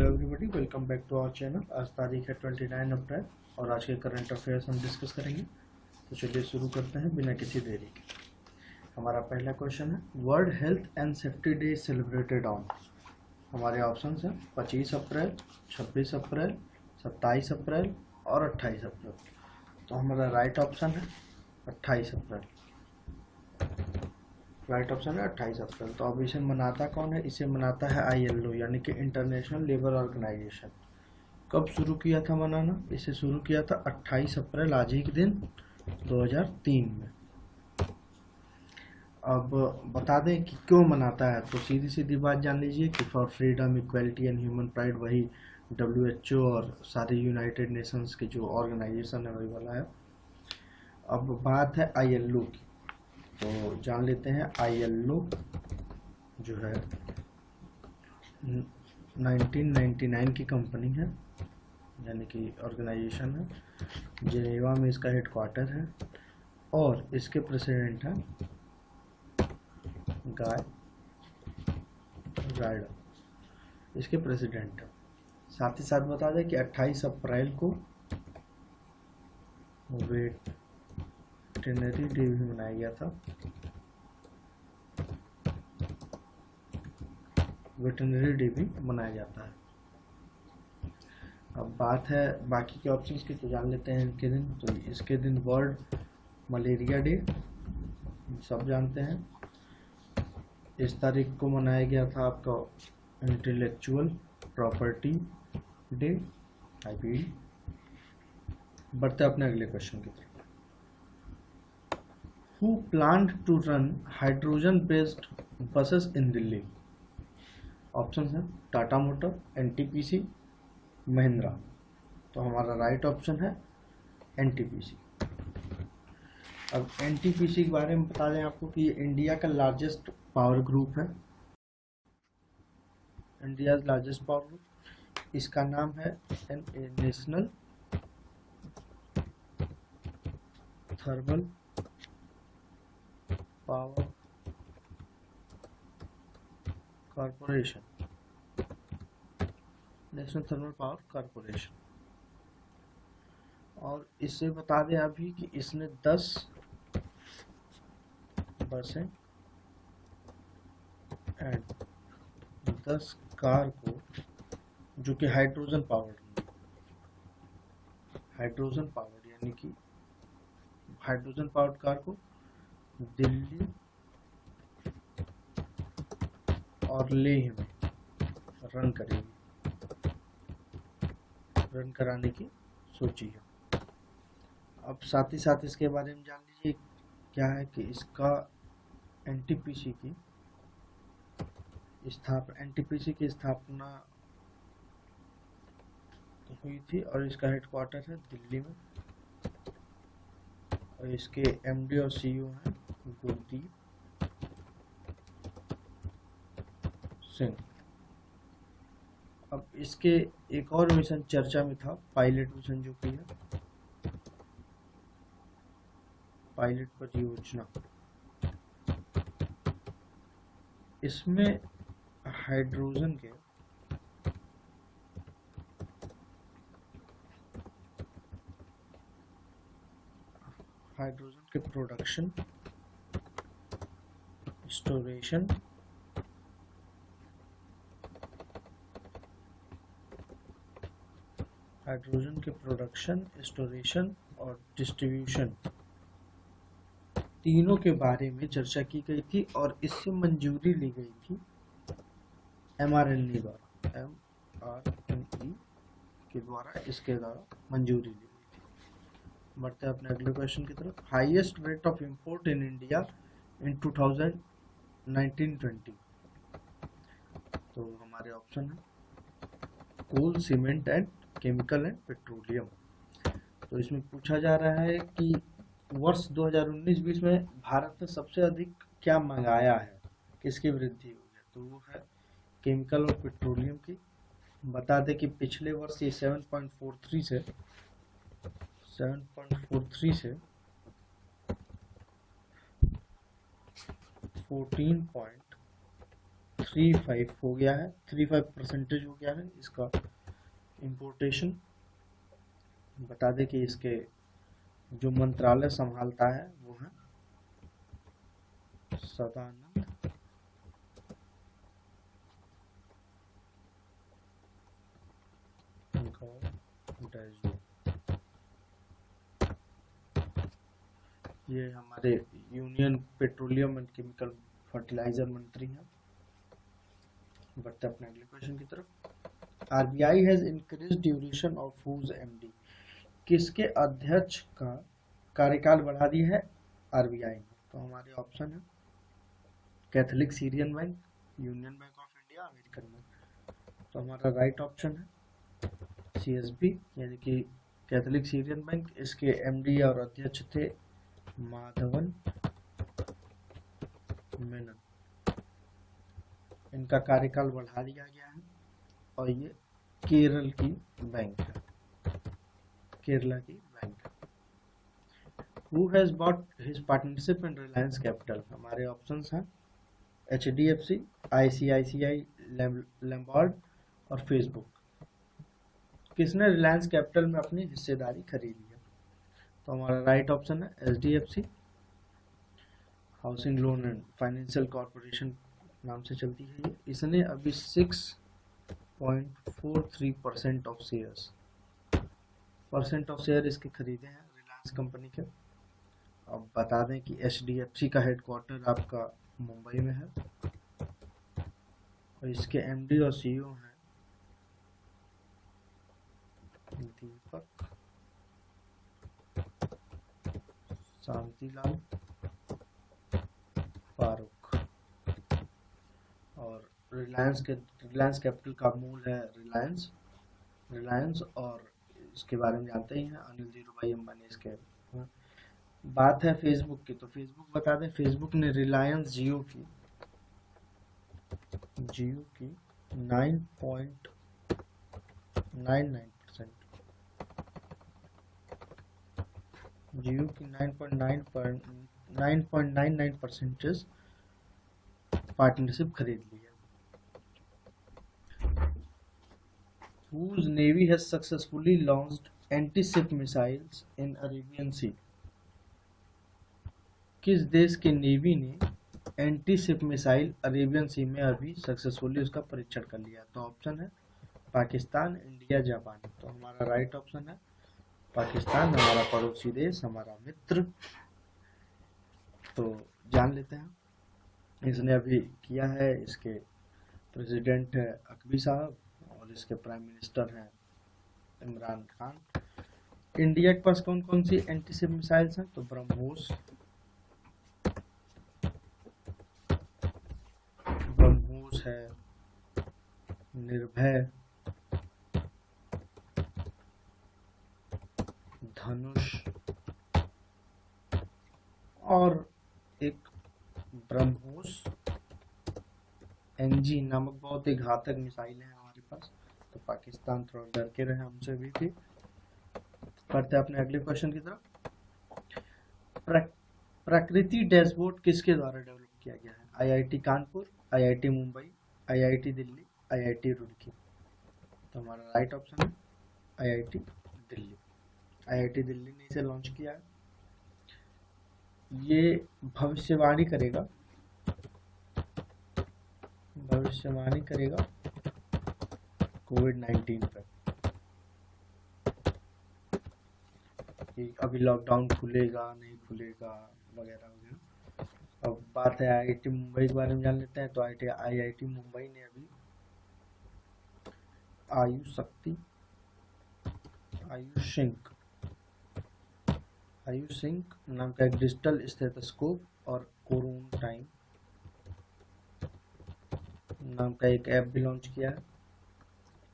Everybody, welcome back to our channel. आज तारीख है 29 अप्रैल और आज के करंट अफेयर्स हम डिस्कस करेंगे। तो चलिए शुरू करते हैं बिना किसी देरी के। हमारा पहला क्वेश्चन है, world health and safety day celebrated on. हमारे ऑप्शन हैं 25 अप्रैल, 26 अप्रैल, 27 अप्रैल और 28 अप्रैल। तो हमारा राइट ऑप्शन है 28 अप्रैल। राइट ऑप्शन है 28 अप्रैल। तो अब इसे मनाता कौन है? इसे मनाता है ILO यानी कि इंटरनेशनल लेबर ऑर्गेनाइजेशन। कब शुरू किया था मनाना? इसे शुरू किया था 28 अप्रैल, आज ही के दिन 2003 में। अब बता दें कि क्यों मनाता है, तो सीधी सीधी बात जान लीजिए कि for freedom, equality and human right, वही WHO और सारे यूनाइटेड नेशंस की जो ऑर्गेनाइजेशन है वही वाला है। अब बात है ILO की, तो जान लेते हैं ILO जो है 1999 की कंपनी है, यानी कि ऑर्गेनाइजेशन है। जेनेवा में इसका हेडक्वार्टर है और इसके प्रेसिडेंट हैं गाय राइडर, इसके प्रेसिडेंट है। साथ ही साथ बता दें कि 28 अप्रैल को वेटरनरी डे भी मनाया गया था। वेटरनरी डे भी मनाया जाता है। अब बात है बाकी के ऑप्शंस की, तो जान लेते हैं इनके दिन। तो इसके दिन वर्ल्ड मलेरिया डे सब जानते हैं। इस तारीख को मनाया गया था आपका इंटेलेक्चुअल प्रॉपर्टी डे, IPD। बढ़ते अपने अगले क्वेश्चन की तरफ। Who planned to run hydrogen based buses in Delhi? Option है टाटा मोटर, NTPC, महिंद्रा। तो हमारा राइट ऑप्शन है NTPC। अब NTPC के बारे में बता दें आपको कि ये इंडिया का लार्जेस्ट पावर ग्रुप है। इंडिया लार्जेस्ट पावर ग्रुप, इसका नाम है national thermal power corporation, national thermal power corporation. और इससे बता दें अभी कि इसने 10 बसें एंड 10 कार को, जो कि हाइड्रोजन पावर्ड, हाइड्रोजन पावर्ड यानी कि हाइड्रोजन पावर्ड कार को दिल्ली और लेह में रन करेगी, रन कराने की सोची है। अब साथ ही साथ इसके बारे में जान लीजिए क्या है कि इसका NTPC की स्थापना हुई थी और इसका हेडक्वार्टर है दिल्ली में। और इसके MD और CEO हैं गुरदीप सिंह। अब इसके एक और मिशन चर्चा में था, पायलट मिशन, जो कि है पायलट परियोजना। इसमें हाइड्रोजन के प्रोडक्शन, स्टोरेशन, हाइड्रोजन के प्रोडक्शन, स्टोरेशन और डिस्ट्रीब्यूशन, तीनों के बारे में चर्चा की गई थी और इससे मंजूरी ली गई थी MRNE द्वारा, MRNE के द्वारा, इसके द्वारा मंजूरी ली गई थी। बढ़ते अपने अगले क्वेश्चन की तरफ। Highest rate of import in India in 2019-20। तो हमारे ऑप्शन है coal, cement and chemical and petroleum. तो इसमें पूछा जा रहा है कि वर्ष 2019-20 में भारत ने सबसे अधिक क्या मंगाया है, किसकी वृद्धि हुई है? तो वो है केमिकल और पेट्रोलियम की। बता दें कि पिछले वर्ष ये 7.43 से 14.3 35 हो गया है, 35% हो गया है इसका इंपोर्टेशन। बता दें कि इसके जो मंत्रालय संभालता है वो है सदानंद गौड़। ये हमारे union petroleum and chemical fertilizer मंत्री हैं। बढ़ते अपने अगले क्वेश्चन की तरफ। RBI has increase duration of whose MD. किसके अध्यक्ष का कार्यकाल बढ़ा दिया है आरबीआई ने? तो हमारे ऑप्शन है Catholic Syrian bank, union bank of India, American bank. तो हमारा राइट ऑप्शन है सीएसबी यानी कि कैथोलिक सीरियन बैंक। इसके एमडी और अध्यक्ष थे माधवन मेनन। इनका कार्यकाल बढ़ा दिया गया है और ये केरल की बैंक है, केरला की बैंक है। Who has bought his partnership in Reliance Capital? हमारे ऑप्शंस हैं HDFC, ICICI, लैम्बार्ड और फेसबुक। किसने रिलायंस कैपिटल में अपनी हिस्सेदारी खरीदी है? तो हमारा राइट ऑप्शन है HDFC, housing loan and financial corporation नाम से चलती है ये। इसने अभी 6.43% ऑफ शेयर इसके खरीदे हैं रिलायंस कंपनी के। अब बता दें कि HDFC का हेडक्वार्टर आपका मुंबई में है और इसके एमडी और सीईओ हैं दीपक शांतिलाल फारूक। और रिलायंस कैपिटल का मूल है रिलायंस और इसके बारे में जानते ही हैं अनिल धीरूभाई अंबानी इसके। बात है फेसबुक की, तो फेसबुक बता दें फेसबुक ने रिलायंस जियो की 9.99%, जियो की 9.99% पार्टनरशिप खरीद ली है। Whose navy has successfully launched anti-ship missiles in Arabian Sea? किस देश के नेवी ने एंटी शिप मिसाइल अरेबियन सी में अभी सक्सेसफुली उसका परीक्षण कर लिया? तो ऑप्शन है पाकिस्तान, इंडिया, जापान। तो हमारा राइट ऑप्शन है पाकिस्तान, हमारा पड़ोसी देश, हमारा मित्र। तो जान लेते हैं इसने अभी किया है। इसके प्रेसिडेंट है अकबी साहब और इसके प्राइम मिनिस्टर हैं इमरान खान। इंडिया के पास कौन कौन सी एंटी शिप मिसाइल्स हैं? तो ब्रह्मोस है, निर्भय, धनुष और एक ब्रह्मोस एनजी नामक बहुत ही घातक मिसाइल है हमारे पास। तो पाकिस्तान थोड़ा डर के रहे हमसे भी थी। करते अपने अगले क्वेश्चन की तरफ। प्रकृति डैशबोर्ड किसके द्वारा डेवलप किया गया है? IIT Kanpur, IIT Mumbai, IIT Delhi, IIT Roorkee. तो हमारा राइट ऑप्शन है आईआईटी दिल्ली। आईआईटी दिल्ली ने इसे लॉन्च किया है। ये भविष्यवाणी करेगा कोविड-19 पर कि अभी लॉकडाउन खुलेगा नहीं खुलेगा वगैरह वगैरह। अब बात है आईआईटी मुंबई के बारे में जान लेते हैं। तो आईआईटी मुंबई ने अभी आयुषिंक नाम का एक डिजिटल स्टेथोस्कोप और कोरोन टाइम नाम का एक ऐप भी लॉन्च किया है।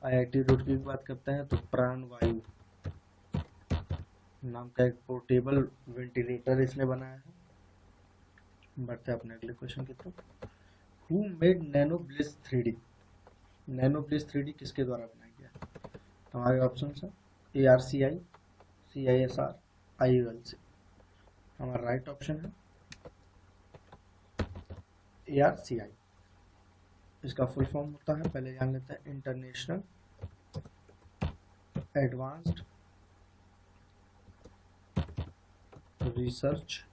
आईआईटी रुड़की की बात करते हैं तो प्राणवायु नाम का एक पोर्टेबल वेंटिलेटर इसने बनाया है। बढ़ते अपने अगले क्वेश्चन की तरफ। Who made नैनोब्लिस 3D? नैनोब्लिस 3D किसके द्वारा बनाया गया? हमारे ऑप्शन है ARCI, CISR, IULC। हमारा राइट ऑप्शन है ARCI। इसका फुल फॉर्म होता है, पहले जान लेते हैं, international advanced research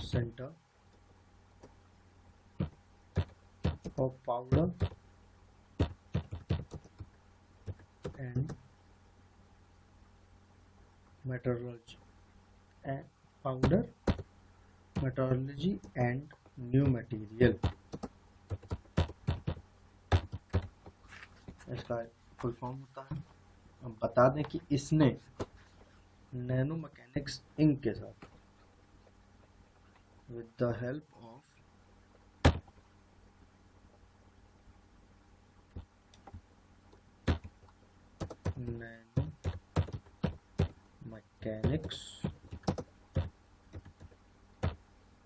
centre of powder and metallurgy and powder metallurgy and new material. इसका फुल फॉर्म होता है। हम बता दें कि इसने नैनो मैकेनिक्स इंक के साथ with the help of nano mechanics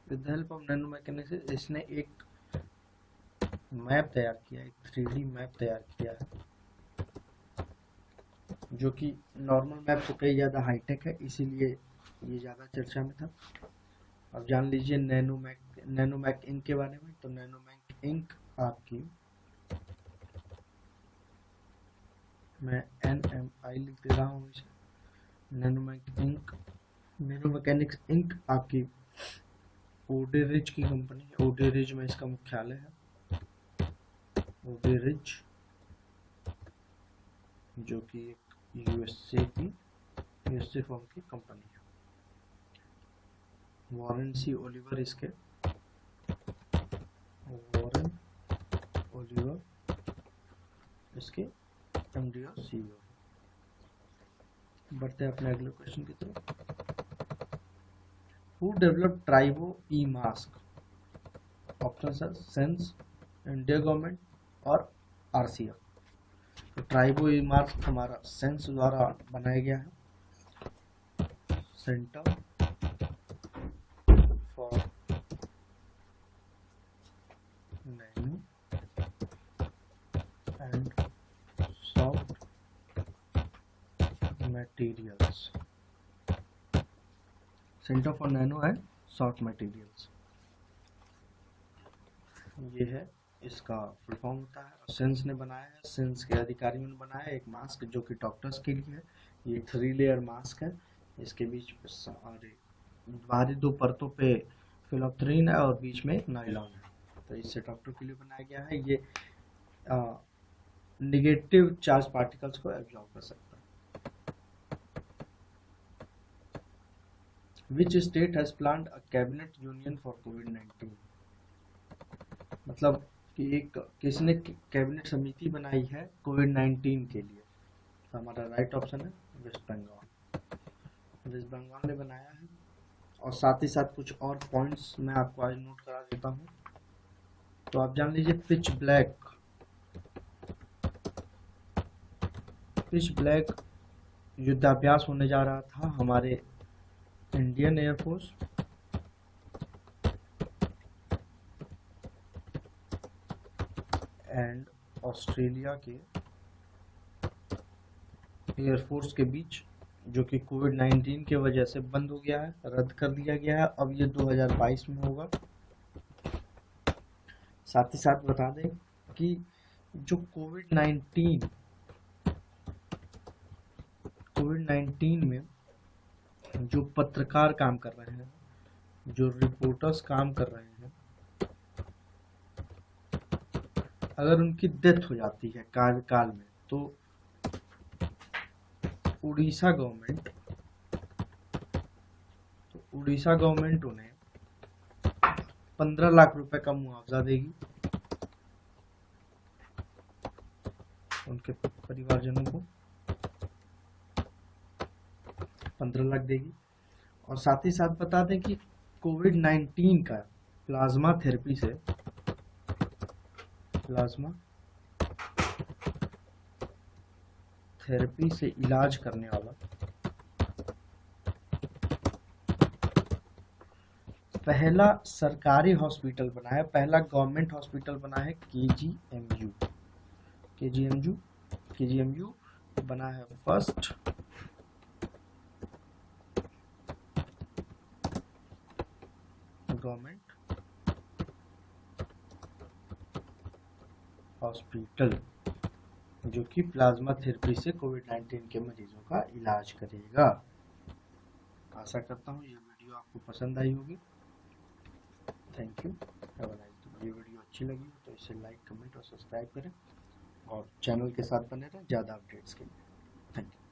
with the help of nano mechanics इसने एक मैप तैयार किया, एक 3D मैप तैयार किया है, जो कि नॉर्मल मैप से कई ज़्यादा हाईटेक है, इसीलिए ये ज़्यादा चर्चा में था। अब जान लीजिए नैनो मैक इंक के बारे में। तो नैनो मैक इंक आपकी, मैं NMI लिख दे रहा हूँ इसे, नैनो मैकेनिक्स इंक आपकी ओडेरिज की कंपनी है। ओडेरिज में इसका मुख्यालय है, ओडेरिज, जो कि एक यूएसए फर्म की कंपनी है। वॉरेन सी ओलिवर इसके, वॉरेन ओलिवर इसके MD और CEO। बढ़ते हैं अपने अगले क्वेश्चन की तरफ। Who develop tribo E mask? Option है सेंस, इंडिया गवर्नमेंट और RCF। तो ट्राइबो ई मास्क हमारा सेंस द्वारा बनाया गया है, centre for nano and soft materials, centre for nano and soft materials, ये है इसका फुल फॉर्म होता है। सेंस ने बनाया है, सेंस के अधिकारियों ने बनाया है एक मास्क जो कि डॉक्टर्स के लिए है। ये 3 लेयर मास्क है, इसके बीच बाहरी 2 परतों पे फिलोप्थरीन है और बीच में एक नायलॉन है, तो इससे डॉक्टर के लिए बनाया गया है। ये निगेटिव चार्ज पार्टिकल्स को एब्जॉर्ब कर सकता है। Which state has planned a cabinet union for COVID-19? मतलब कि एक किसने कैबिनेट समिति बनाई है कोविड-19 के लिए? तो हमारा राइट ऑप्शन है वेस्ट बंगाल। वेस्ट बंगाल ने बनाया है। और साथ ही साथ कुछ और पॉइंट्स मैं आपको आज नोट करा देता हूँ। तो आप जान लीजिए पिच ब्लैक युद्धाभ्यास होने जा रहा था हमारे इंडियन एयरफोर्स एंड ऑस्ट्रेलिया के एयरफोर्स के बीच, जो कि कोविड-19 के वजह से बंद हो गया है, रद्द कर दिया गया है। अब ये 2022 में होगा। साथ ही साथ बता दें कि जो कोविड-19 में जो पत्रकार काम कर रहे हैं, जो रिपोर्टर्स काम कर रहे हैं, अगर उनकी डेथ हो जाती है कार्यकाल में, तो उड़ीसा गवर्नमेंट उन्हें 15 लाख रुपए का मुआवजा देगी, उनके परिवारजनों को 15 लाख देगी। और साथ ही साथ बता दें कि कोविड-19 का प्लाज्मा थेरेपी से इलाज करने वाला पहला सरकारी हॉस्पिटल बना है, पहला गवर्नमेंट हॉस्पिटल बना है KGMU बना है फर्स्ट गवर्नमेंट हॉस्पिटल, जो कि प्लाज्मा थेरेपी से कोविड-19 के मरीजों का इलाज करेगा। आशा करता हूँ ये वीडियो आपको पसंद आई होगी। Thank you, have a nice day. ये वीडियो अच्छी लगी हो तो इसे लाइक, कमेंट और सब्सक्राइब करें और चैनल के साथ बने रहें ज़्यादा अपडेट्स के लिए। Thank you.